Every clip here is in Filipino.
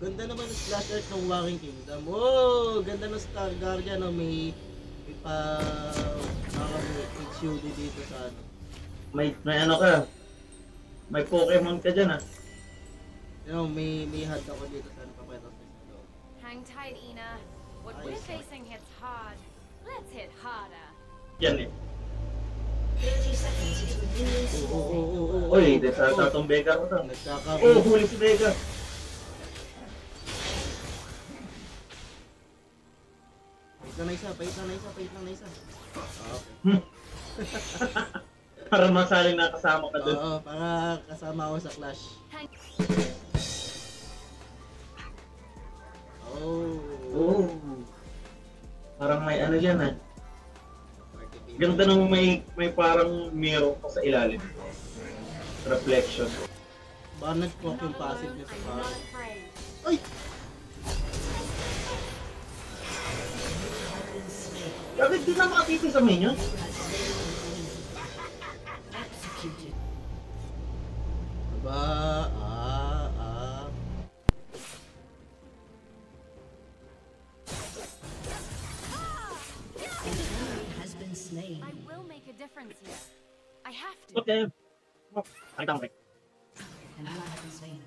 Ganda naman ng splash art ng Walking Kingdom. Oh, ganda ng Star Guardian. No? May pa... parang HUD dito sa ano. May ano ka. May Pokemon ka dyan ah. You know, may HUD ako dito sa ano. Papayat ako sa loob. Hang tight, Ina. What we're facing hits hard. Let's hit harder. Yan eh. 30 seconds to minions spawn. Uy, desata tong Vega ko to. Nagkaka... Huli si Vega. Pait lang na isa. Okay. Para masaling nakasama ka dun. Oo, para kasama ako sa clash. Oh. Parang may ano dyan ah. Ganda nung may parang mirror pa sa ilalim. Reflection. Baka nag-proc yung passive niya sa I'm parang. not afraid. Ay! Bakit di na makakita sa menu? Executed. Diba? An enemy has been slain. I will make a difference here. I have to. Okay. Nakita mo rin. An ally has been slain.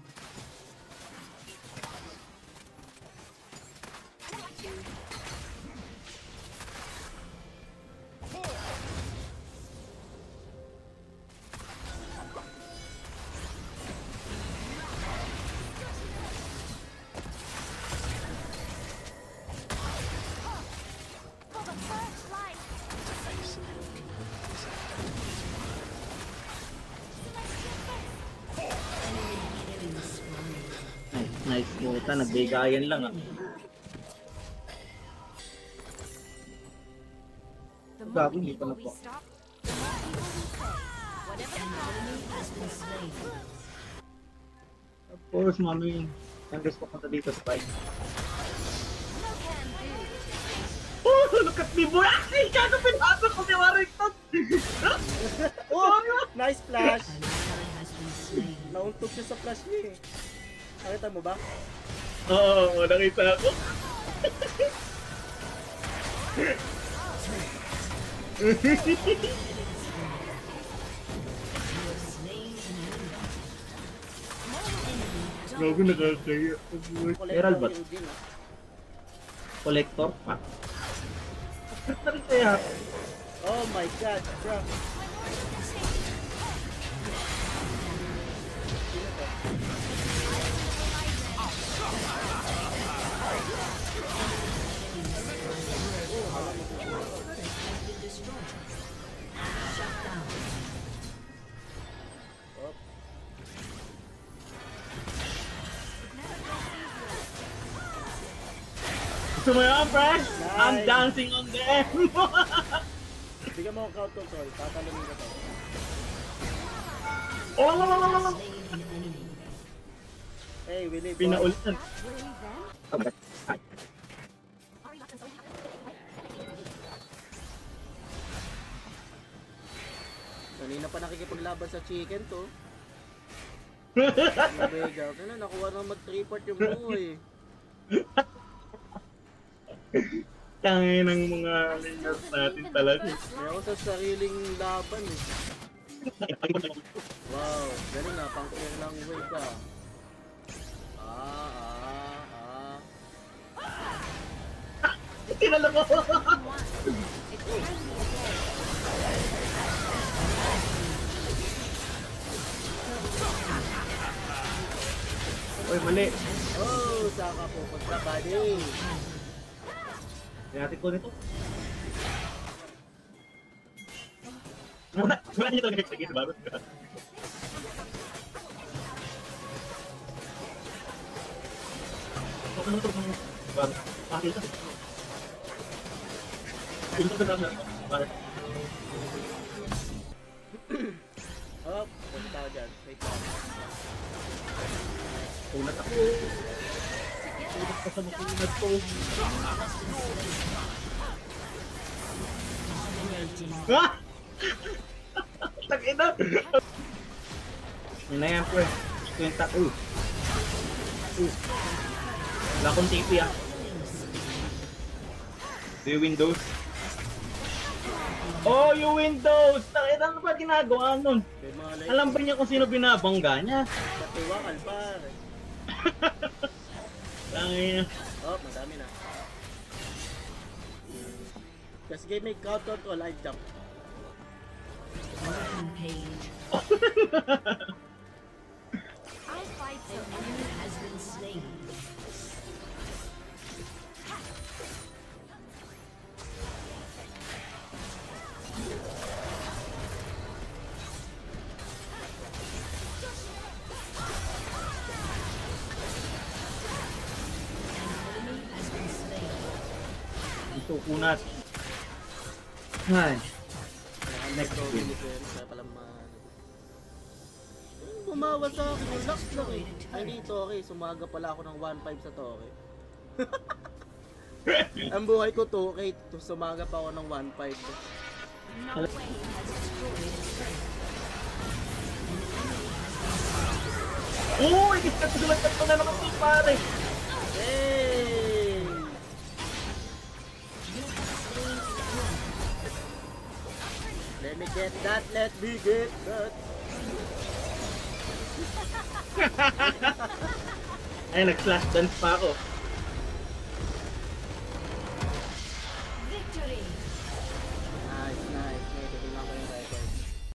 For the first light. Killing spree. Nice puta, nagbigayan lang ah. The more Gago, hindi people pala we po. stop, the more people we save. Whatever An happens, enemy has been slain. Of course, mami. Congress papunta dito sa fight. no can do. Oh, look at me, boy! Ay, gago, pinasok ko si Warrington! Oh! Nice flash! An ally has been slain. Nauntog siya sa flash niya eh. Nakita mo ba? Oo, nakita ako. Gago, nakakaya. Meral ba? Collector din, ah. Collector pa. Bakit na rin kaya? Oh my god, bro. Gusto mo yan, pre? I'm Nice. dancing on them! Bigyan mo ang count control, tatalunin ko to. Oh! Slain an enemy. Hey, Willie, boy. Pinaulan. Really then? Kanina pa nakikipaglaban sa chicken to. Vega, kaya nakuha na mag-3-part yung buo eh. Tangin ng mga layers natin talaga. Kaya ako sa sariling laban eh. Wow, galing na, pang clear lang way ka. Tinala ko! It's only a day. Uy, mali. Oh, saan ka pupunta, buddy? Kaya ko nito. Wala niyo ito nag-execute sa babat. Okay naman ito. Babat. Pakil ka. Ito ka na. Bakit? Oh, punta ka dyan. Wait lang. Ulat ako. Ulat ka sa makulat ko. Ah! Takina! Yun na yan, pre. Kwenta ko. Wala akong TP ah. Do you Windows? Oh, you Windows! Ano ba ginagawa nun? May mga light. Alam ba niya kung sino binabangga niya? Katuwakal pare. Tangina. Oh, madami na. Kasi game may crowd control, I jump. Rampage. I'll fight An so enemy has been slain. An enemy has been slain. Ito kunat. Ay. Next game. Kaya pala bumawa sa akin yung lux lang eh. Ay hindi Toki, sumaga pala ako ng 1.5 sa Toki. Ang buhay ko 2K, sumaga pa ako ng 1.5. no way. Uy! Sulat ko na naman ito pare! Hey! Let me get that, let me get that. Ay, nag-flash dance pa ako.